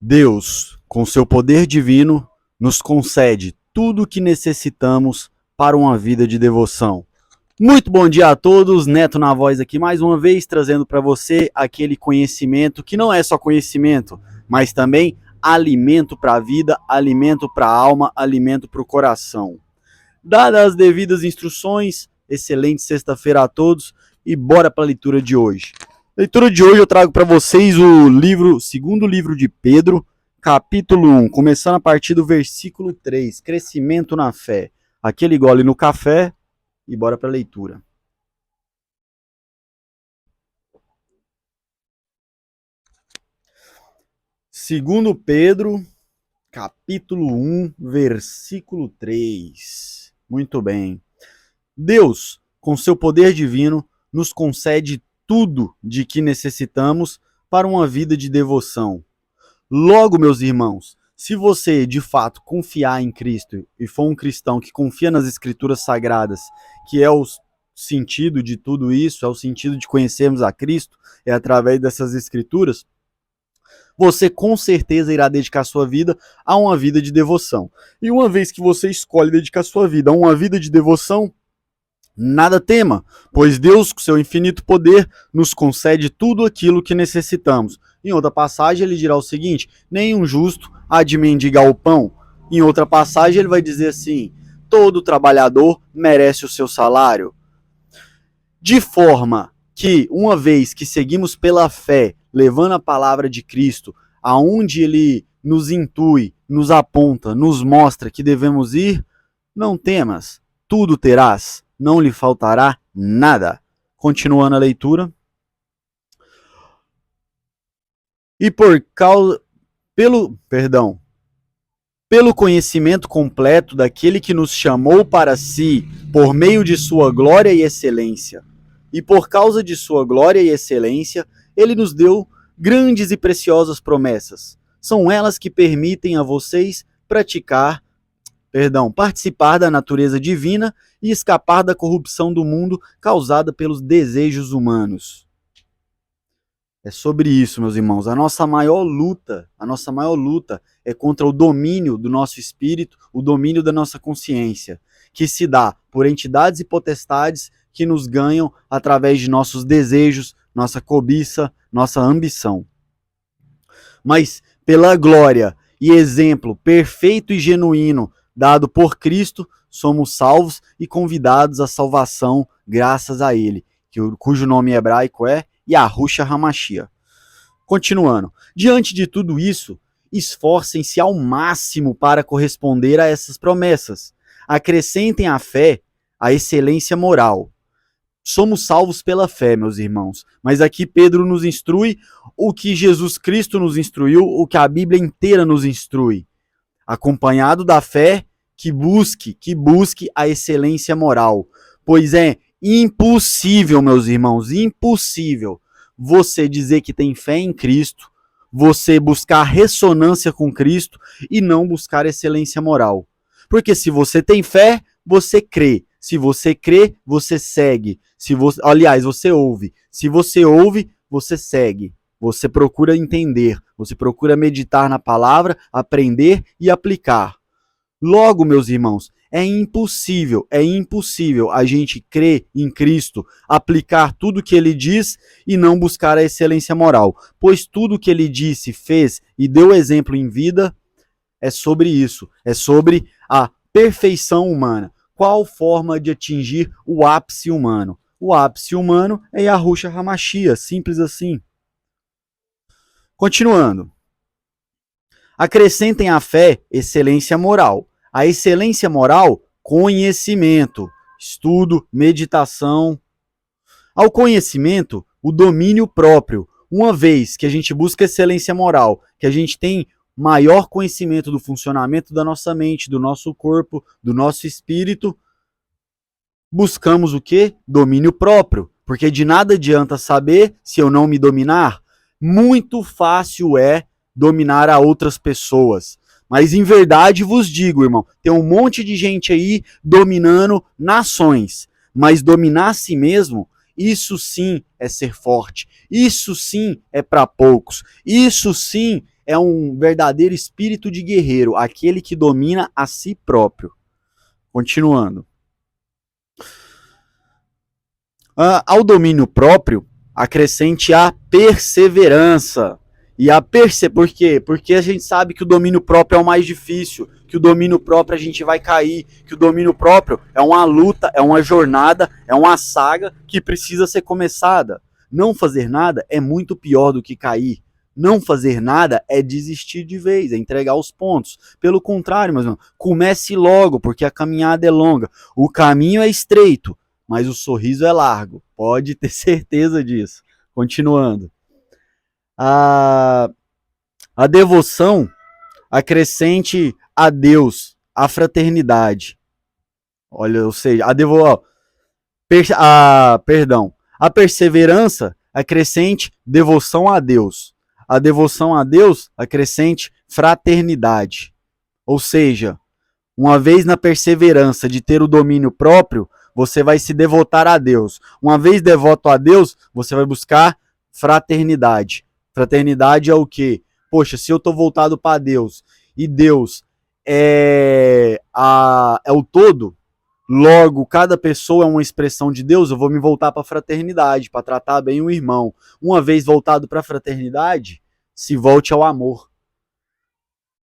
Deus, com seu poder divino, nos concede tudo o que necessitamos para uma vida de devoção. Muito bom dia a todos, Neto na voz aqui mais uma vez, trazendo para você aquele conhecimento que não é só conhecimento, mas também alimento para a vida, alimento para a alma, alimento para o coração. Dadas as devidas instruções, excelente sexta-feira a todos e bora para a leitura de hoje. Leitura de hoje eu trago para vocês o segundo livro de Pedro, capítulo 1, começando a partir do versículo 3, crescimento na fé. Aquele gole no café e bora para a leitura. Segundo Pedro, capítulo 1, versículo 3. Muito bem. Deus, com seu poder divino, nos concede tudo de que necessitamos para uma vida de devoção. Logo, meus irmãos, se você de fato confiar em Cristo e for um cristão que confia nas Escrituras Sagradas, que é o sentido de tudo isso, é o sentido de conhecermos a Cristo, é através dessas Escrituras, você com certeza irá dedicar sua vida a uma vida de devoção. E uma vez que você escolhe dedicar sua vida a uma vida de devoção, nada tema, pois Deus, com seu infinito poder, nos concede tudo aquilo que necessitamos. Em outra passagem, ele dirá o seguinte: nenhum justo há de mendigar o pão. Em outra passagem, ele vai dizer assim: todo trabalhador merece o seu salário. De forma que, uma vez que seguimos pela fé, levando a palavra de Cristo, aonde ele nos intui, nos aponta, nos mostra que devemos ir, não temas, tudo terás. Não lhe faltará nada. Continuando a leitura. E pelo conhecimento completo daquele que nos chamou para si, por meio de sua glória e excelência. E por causa de sua glória e excelência, ele nos deu grandes e preciosas promessas. São elas que permitem a vocês participar da natureza divina e escapar da corrupção do mundo causada pelos desejos humanos. É sobre isso, meus irmãos. A nossa maior luta é contra o domínio do nosso espírito, o domínio da nossa consciência, que se dá por entidades e potestades que nos ganham através de nossos desejos, nossa cobiça, nossa ambição. Mas pela glória e exemplo perfeito e genuíno dado por Cristo, somos salvos e convidados à salvação graças a ele, cujo nome hebraico é Yahushua HaMashiach. Continuando, diante de tudo isso, esforcem-se ao máximo para corresponder a essas promessas. Acrescentem à fé a excelência moral. Somos salvos pela fé, meus irmãos, mas aqui Pedro nos instrui o que Jesus Cristo nos instruiu, o que a Bíblia inteira nos instrui. Acompanhado da fé, que busque a excelência moral, pois é impossível, meus irmãos, impossível você dizer que tem fé em Cristo, você buscar ressonância com Cristo e não buscar excelência moral. Porque se você tem fé, você crê. Se você crê, você segue. Você ouve. Se você ouve, você segue. Você procura entender, você procura meditar na palavra, aprender e aplicar. Logo, meus irmãos, é impossível a gente crer em Cristo, aplicar tudo que ele diz e não buscar a excelência moral, pois tudo que ele disse, fez e deu exemplo em vida é sobre isso, é sobre a perfeição humana. Qual forma de atingir o ápice humano? O ápice humano é Yahushua HaMashiach, simples assim. Continuando. Acrescentem à fé excelência moral. A excelência moral, conhecimento, estudo, meditação. Ao conhecimento, o domínio próprio. Uma vez que a gente busca excelência moral, que a gente tem maior conhecimento do funcionamento da nossa mente, do nosso corpo, do nosso espírito, buscamos o quê? Domínio próprio. Porque de nada adianta saber se eu não me dominar. Muito fácil é dominar a outras pessoas. Mas em verdade vos digo, irmão, tem um monte de gente aí dominando nações, mas dominar a si mesmo, isso sim é ser forte, isso sim é para poucos, isso sim é um verdadeiro espírito de guerreiro, aquele que domina a si próprio. Continuando. Ao domínio próprio, acrescente a perseverança. E por quê? Porque a gente sabe que o domínio próprio é o mais difícil, que o domínio próprio a gente vai cair, que o domínio próprio é uma luta, é uma jornada, é uma saga que precisa ser começada. Não fazer nada é muito pior do que cair. Não fazer nada é desistir de vez, é entregar os pontos. Pelo contrário, mas não, comece logo, porque a caminhada é longa. O caminho é estreito, mas o sorriso é largo. Pode ter certeza disso. Continuando. A devoção acrescente a Deus, a fraternidade. Olha, ou seja, a perseverança acrescente devoção a Deus. A devoção a Deus acrescente fraternidade. Ou seja, uma vez na perseverança de ter o domínio próprio, você vai se devotar a Deus. Uma vez devoto a Deus, você vai buscar fraternidade. Fraternidade é o quê? Poxa, se eu estou voltado para Deus e Deus é o todo, logo cada pessoa é uma expressão de Deus, eu vou me voltar para a fraternidade, para tratar bem o irmão. Uma vez voltado para a fraternidade, se volte ao amor.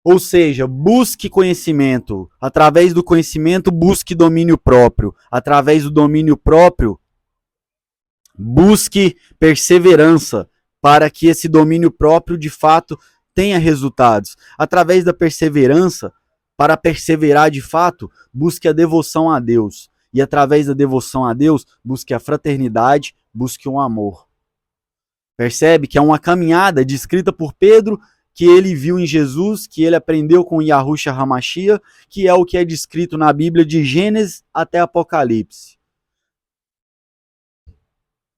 Ou seja, busque conhecimento. Através do conhecimento, busque domínio próprio. Através do domínio próprio, busque perseverança para que esse domínio próprio, de fato, tenha resultados. Através da perseverança, para perseverar de fato, busque a devoção a Deus. E através da devoção a Deus, busque a fraternidade, busque o amor. Percebe que é uma caminhada descrita por Pedro, que ele viu em Jesus, que ele aprendeu com Yahushua HaMashiach, que é o que é descrito na Bíblia de Gênesis até Apocalipse.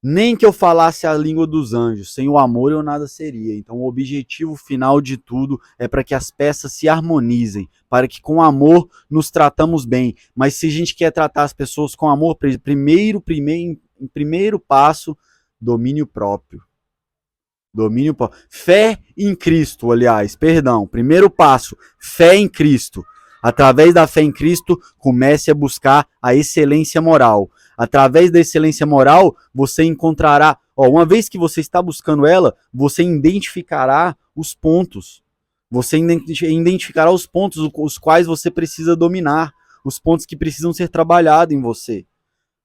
Nem que eu falasse a língua dos anjos, sem o amor eu nada seria. Então o objetivo final de tudo é para que as peças se harmonizem, para que com amor nos tratamos bem. Mas se a gente quer tratar as pessoas com amor, primeiro passo, domínio próprio. Domínio próprio. Fé em Cristo, aliás, perdão. Primeiro passo, fé em Cristo. Através da fé em Cristo, comece a buscar a excelência moral. Através da excelência moral, você encontrará, uma vez que você está buscando ela, você identificará os pontos. Você identificará os pontos os quais você precisa dominar, os pontos que precisam ser trabalhados em você.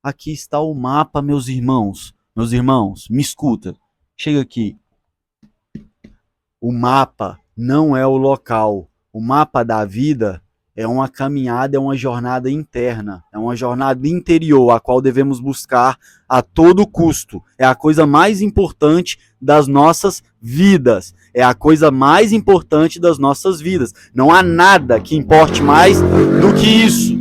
Aqui está o mapa, meus irmãos. Meus irmãos, me escuta. Chega aqui. O mapa não é o local. O mapa da vida é uma caminhada, é uma jornada interna, é uma jornada interior, a qual devemos buscar a todo custo. É a coisa mais importante das nossas vidas. É a coisa mais importante das nossas vidas. Não há nada que importe mais do que isso.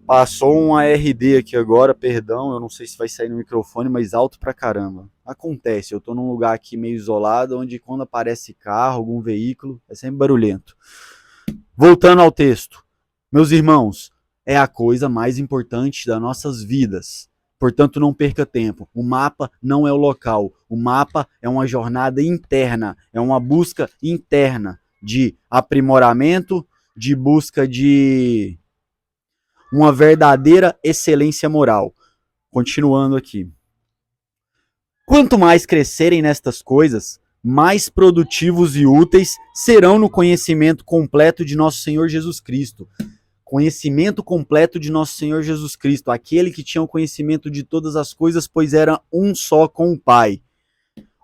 Passou um ARD aqui agora, perdão, eu não sei se vai sair no microfone, mas alto pra caramba. Acontece, eu tô num lugar aqui meio isolado, onde quando aparece carro, algum veículo, é sempre barulhento. Voltando ao texto. Meus irmãos, é a coisa mais importante das nossas vidas. Portanto, não perca tempo. O mapa não é o local. O mapa é uma jornada interna, é uma busca interna de aprimoramento, de busca de uma verdadeira excelência moral. Continuando aqui. Quanto mais crescerem nestas coisas, mais produtivos e úteis serão no conhecimento completo de nosso Senhor Jesus Cristo. Conhecimento completo de nosso Senhor Jesus Cristo, aquele que tinha o conhecimento de todas as coisas, pois era um só com o Pai.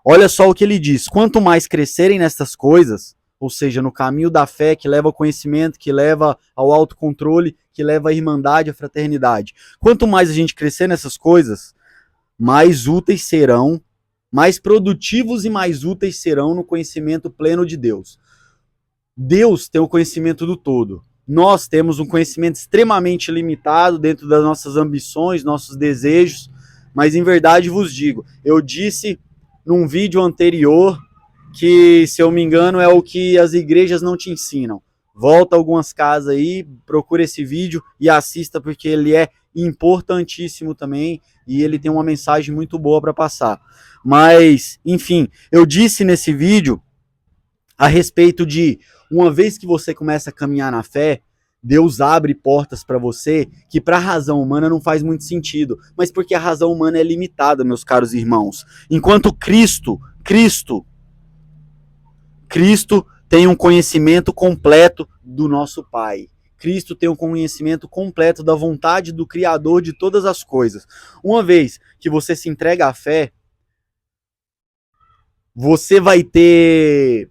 Olha só o que ele diz. Quanto mais crescerem nestas coisas, ou seja, no caminho da fé que leva ao conhecimento, que leva ao autocontrole, que leva à irmandade, à fraternidade. Quanto mais a gente crescer nessas coisas, mais úteis serão, mais produtivos e mais úteis serão no conhecimento pleno de Deus. Deus tem o conhecimento do todo. Nós temos um conhecimento extremamente limitado dentro das nossas ambições, nossos desejos, mas em verdade vos digo, eu disse num vídeo anterior que, se eu me engano, é o que as igrejas não te ensinam. Volta algumas casas aí, procura esse vídeo e assista, porque ele é importantíssimo também e ele tem uma mensagem muito boa para passar. Mas, enfim, eu disse nesse vídeo a respeito de uma vez que você começa a caminhar na fé, Deus abre portas para você que para a razão humana não faz muito sentido, mas porque a razão humana é limitada, meus caros irmãos. Enquanto Cristo tem um conhecimento completo do nosso Pai. Cristo tem um conhecimento completo da vontade do Criador de todas as coisas. Uma vez que você se entrega à fé, você vai ter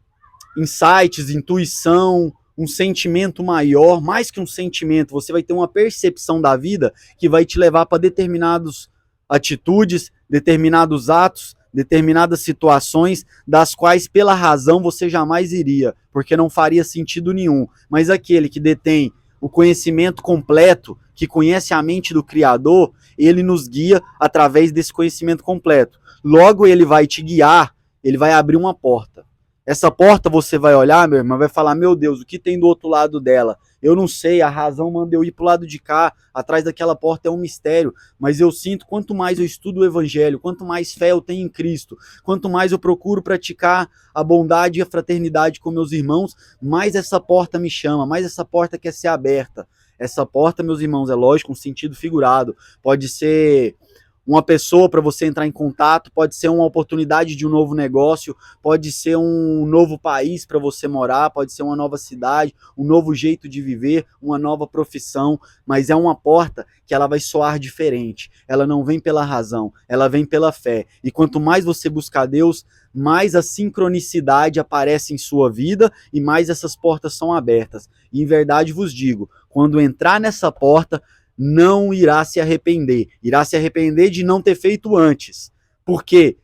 insights, intuição, um sentimento maior, mais que um sentimento, você vai ter uma percepção da vida que vai te levar para determinadas atitudes, determinados atos, determinadas situações das quais pela razão você jamais iria, porque não faria sentido nenhum. Mas aquele que detém o conhecimento completo, que conhece a mente do Criador, ele nos guia através desse conhecimento completo. Logo ele vai te guiar, ele vai abrir uma porta. Essa porta você vai olhar, meu irmão, vai falar, meu Deus, o que tem do outro lado dela? Eu não sei, a razão manda eu ir pro lado de cá, atrás daquela porta é um mistério, mas eu sinto, quanto mais eu estudo o evangelho, quanto mais fé eu tenho em Cristo, quanto mais eu procuro praticar a bondade e a fraternidade com meus irmãos, mais essa porta me chama, mais essa porta quer ser aberta. Essa porta, meus irmãos, é lógico, um sentido figurado, pode ser uma pessoa para você entrar em contato, pode ser uma oportunidade de um novo negócio, pode ser um novo país para você morar, pode ser uma nova cidade, um novo jeito de viver, uma nova profissão, mas é uma porta que ela vai soar diferente. Ela não vem pela razão, ela vem pela fé. E quanto mais você buscar Deus, mais a sincronicidade aparece em sua vida e mais essas portas são abertas. E em verdade vos digo, quando entrar nessa porta, não irá se arrepender. Irá se arrepender de não ter feito antes. Porque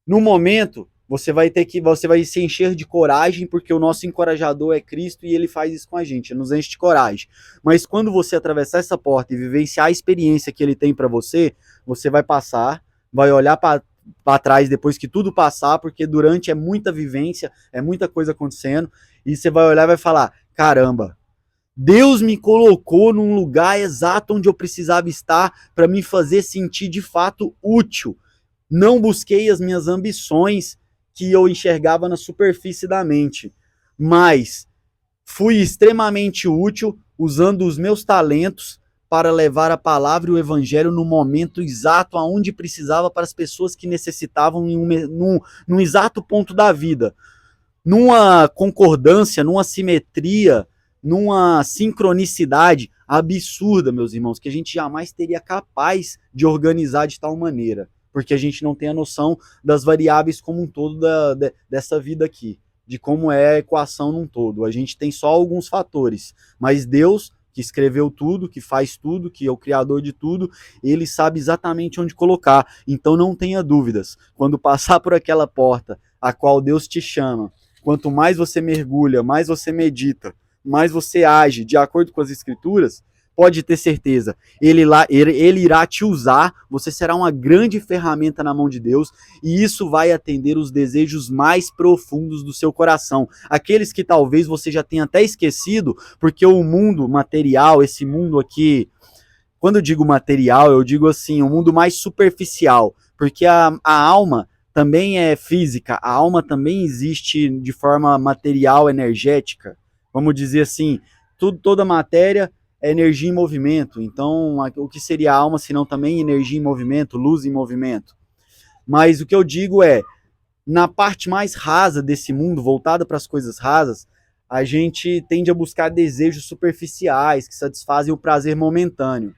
no momento você vai se encher de coragem, porque o nosso encorajador é Cristo e ele faz isso com a gente, nos enche de coragem. Mas quando você atravessar essa porta e vivenciar a experiência que ele tem para você, você vai passar, vai olhar para trás depois que tudo passar, porque durante é muita vivência, é muita coisa acontecendo, e você vai olhar e vai falar, caramba, Deus me colocou num lugar exato onde eu precisava estar para me fazer sentir de fato útil. Não busquei as minhas ambições que eu enxergava na superfície da mente, mas fui extremamente útil usando os meus talentos para levar a palavra e o evangelho no momento exato aonde precisava para as pessoas que necessitavam num exato ponto da vida. Numa concordância, numa simetria, numa sincronicidade absurda, meus irmãos, que a gente jamais teria capaz de organizar de tal maneira, porque a gente não tem a noção das variáveis como um todo dessa vida aqui, de como é a equação num todo. A gente tem só alguns fatores, mas Deus, que escreveu tudo, que faz tudo, que é o criador de tudo, ele sabe exatamente onde colocar. Então não tenha dúvidas. Quando passar por aquela porta a qual Deus te chama, quanto mais você mergulha, mais você medita, mais você age de acordo com as escrituras, pode ter certeza, ele irá te usar, você será uma grande ferramenta na mão de Deus, e isso vai atender os desejos mais profundos do seu coração, aqueles que talvez você já tenha até esquecido, porque o mundo material, esse mundo aqui, quando eu digo material, eu digo assim, um mundo mais superficial, porque a alma também é física, a alma também existe de forma material, energética, vamos dizer assim, toda matéria é energia em movimento. Então, o que seria a alma, se não também energia em movimento, luz em movimento? Mas o que eu digo é, na parte mais rasa desse mundo, voltada para as coisas rasas, a gente tende a buscar desejos superficiais que satisfazem o prazer momentâneo.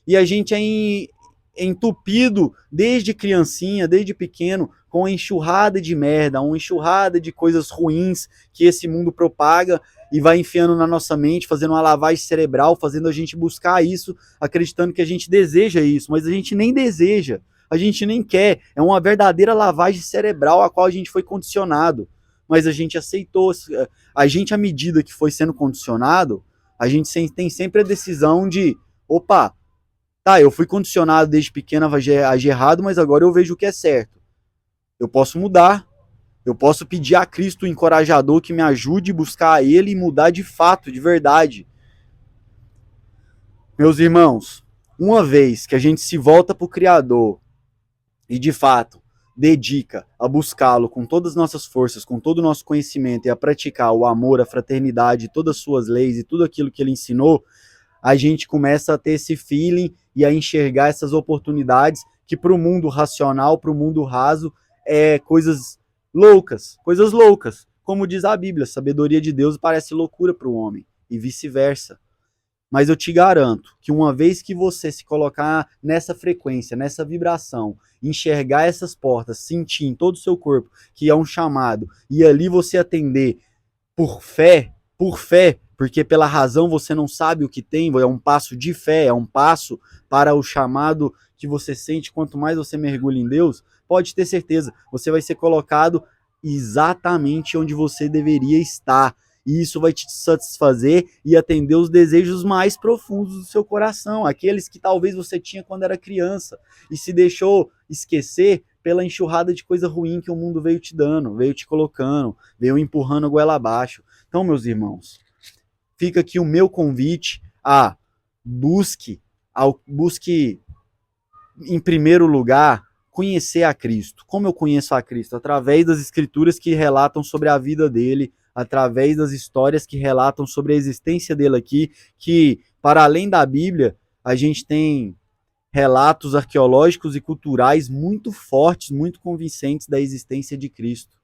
E a gente é entupido desde criancinha, desde pequeno, com uma enxurrada de merda, uma enxurrada de coisas ruins que esse mundo propaga e vai enfiando na nossa mente, fazendo uma lavagem cerebral, fazendo a gente buscar isso, acreditando que a gente deseja isso, mas a gente nem deseja, a gente nem quer, é uma verdadeira lavagem cerebral a qual a gente foi condicionado, mas a gente aceitou, a gente à medida que foi sendo condicionado, a gente tem sempre a decisão de, opa, tá, eu fui condicionado desde pequeno a agir errado, mas agora eu vejo o que é certo. Eu posso mudar. Eu posso pedir a Cristo o encorajador que me ajude a buscar Ele e mudar de fato, de verdade. Meus irmãos, uma vez que a gente se volta para o Criador e de fato dedica a buscá-lo com todas as nossas forças, com todo o nosso conhecimento e a praticar o amor, a fraternidade, todas as suas leis e tudo aquilo que ele ensinou, a gente começa a ter esse feeling e a enxergar essas oportunidades que para o mundo racional, para o mundo raso, é coisas loucas. Como diz a Bíblia, a sabedoria de Deus parece loucura para o homem e vice-versa. Mas eu te garanto que uma vez que você se colocar nessa frequência, nessa vibração, enxergar essas portas, sentir em todo o seu corpo que é um chamado, e ali você atender por fé, porque pela razão você não sabe o que tem, é um passo de fé, é um passo para o chamado que você sente. Quanto mais você mergulha em Deus, pode ter certeza, você vai ser colocado exatamente onde você deveria estar. E isso vai te satisfazer e atender os desejos mais profundos do seu coração, aqueles que talvez você tinha quando era criança e se deixou esquecer pela enxurrada de coisa ruim que o mundo veio te dando, veio te colocando, veio empurrando a goela abaixo. Então, meus irmãos, fica aqui o meu convite a busque em primeiro lugar conhecer a Cristo. Como eu conheço a Cristo? Através das escrituras que relatam sobre a vida dele, através das histórias que relatam sobre a existência dele aqui, que, para além da Bíblia, a gente tem relatos arqueológicos e culturais muito fortes, muito convincentes da existência de Cristo.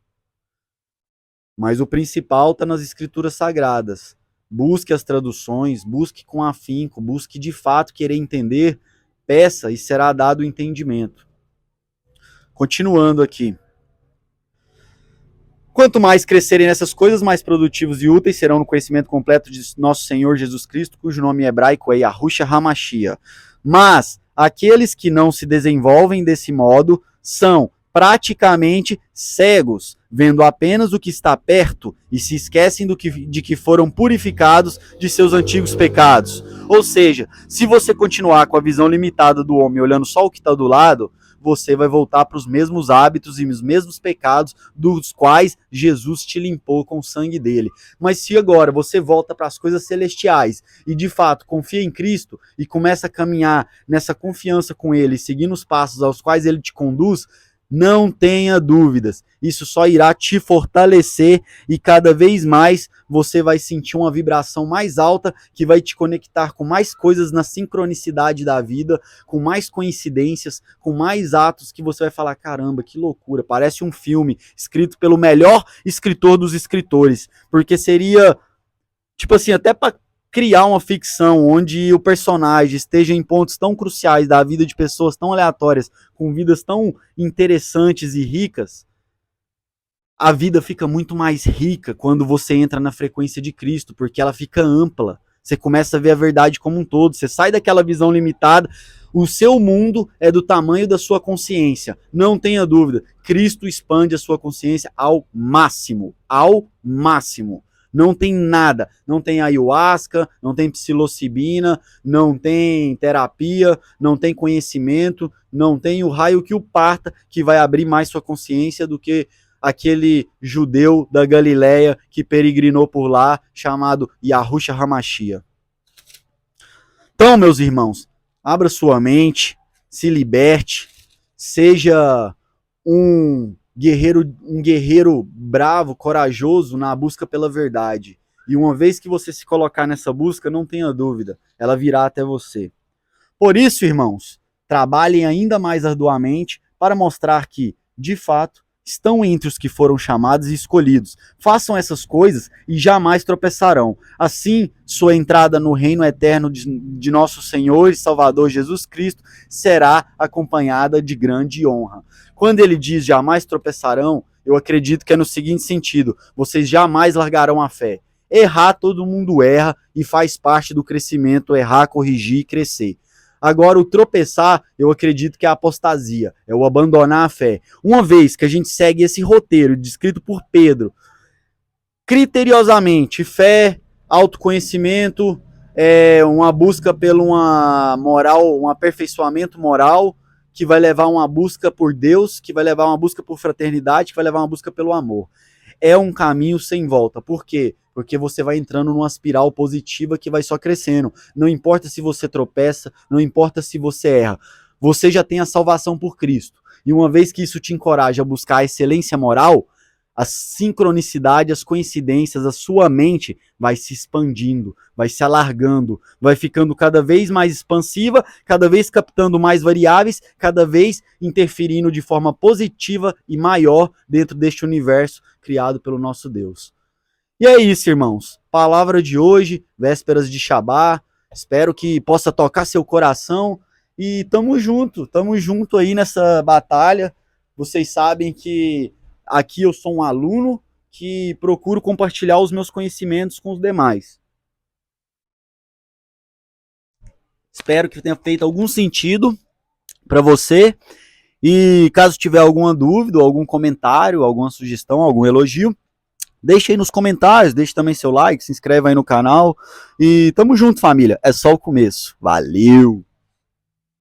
Mas o principal está nas escrituras sagradas. Busque as traduções, busque com afinco, busque de fato querer entender, peça e será dado o entendimento. Continuando aqui. Quanto mais crescerem nessas coisas, mais produtivos e úteis serão no conhecimento completo de nosso Senhor Jesus Cristo, cujo nome hebraico é Yahushua HaMashiach. Mas aqueles que não se desenvolvem desse modo são praticamente cegos, vendo apenas o que está perto e se esquecem de que foram purificados de seus antigos pecados. Ou seja, se você continuar com a visão limitada do homem, olhando só o que está do lado, você vai voltar para os mesmos hábitos e os mesmos pecados dos quais Jesus te limpou com o sangue dele. Mas se agora você volta para as coisas celestiais e de fato confia em Cristo e começa a caminhar nessa confiança com ele, seguindo os passos aos quais ele te conduz, não tenha dúvidas, isso só irá te fortalecer e cada vez mais você vai sentir uma vibração mais alta que vai te conectar com mais coisas na sincronicidade da vida, com mais coincidências, com mais atos que você vai falar, caramba, que loucura, parece um filme escrito pelo melhor escritor dos escritores, porque seria, tipo assim, até para criar uma ficção onde o personagem esteja em pontos tão cruciais da vida de pessoas tão aleatórias, com vidas tão interessantes e ricas, a vida fica muito mais rica quando você entra na frequência de Cristo, porque ela fica ampla. Você começa a ver a verdade como um todo, você sai daquela visão limitada. O seu mundo é do tamanho da sua consciência. Não tenha dúvida, Cristo expande a sua consciência ao máximo. Ao máximo. Não tem nada, não tem ayahuasca, não tem psilocibina, não tem terapia, não tem conhecimento, não tem o raio que o parta que vai abrir mais sua consciência do que aquele judeu da Galileia que peregrinou por lá, chamado Yahushua HaMashiach. Então, meus irmãos, abra sua mente, se liberte, seja um guerreiro bravo, corajoso na busca pela verdade. E uma vez que você se colocar nessa busca, não tenha dúvida, ela virá até você. Por isso, irmãos, trabalhem ainda mais arduamente para mostrar que, de fato, estão entre os que foram chamados e escolhidos. Façam essas coisas e jamais tropeçarão. Assim, sua entrada no reino eterno de nosso Senhor e Salvador Jesus Cristo será acompanhada de grande honra. Quando ele diz jamais tropeçarão, eu acredito que é no seguinte sentido: vocês jamais largarão a fé. Errar, todo mundo erra e faz parte do crescimento, errar, corrigir e crescer. Agora, o tropeçar, eu acredito que é a apostasia, é o abandonar a fé. Uma vez que a gente segue esse roteiro descrito por Pedro, criteriosamente, fé, autoconhecimento, uma busca pela uma moral, um aperfeiçoamento moral, que vai levar uma busca por Deus, que vai levar uma busca por fraternidade, que vai levar uma busca pelo amor. É um caminho sem volta. Por quê? Porque você vai entrando numa espiral positiva que vai só crescendo. Não importa se você tropeça, não importa se você erra. Você já tem a salvação por Cristo. E uma vez que isso te encoraja a buscar a excelência moral, a sincronicidade, as coincidências, a sua mente vai se expandindo, vai se alargando, vai ficando cada vez mais expansiva, cada vez captando mais variáveis, cada vez interferindo de forma positiva e maior dentro deste universo criado pelo nosso Deus. E é isso, irmãos. Palavra de hoje, vésperas de Shabá. Espero que possa tocar seu coração. E tamo junto aí nessa batalha. Vocês sabem que aqui eu sou um aluno que procuro compartilhar os meus conhecimentos com os demais. Espero que tenha feito algum sentido para você. E caso tiver alguma dúvida, algum comentário, alguma sugestão, algum elogio, deixe aí nos comentários, deixe também seu like, se inscreva aí no canal. E tamo junto, família. É só o começo. Valeu!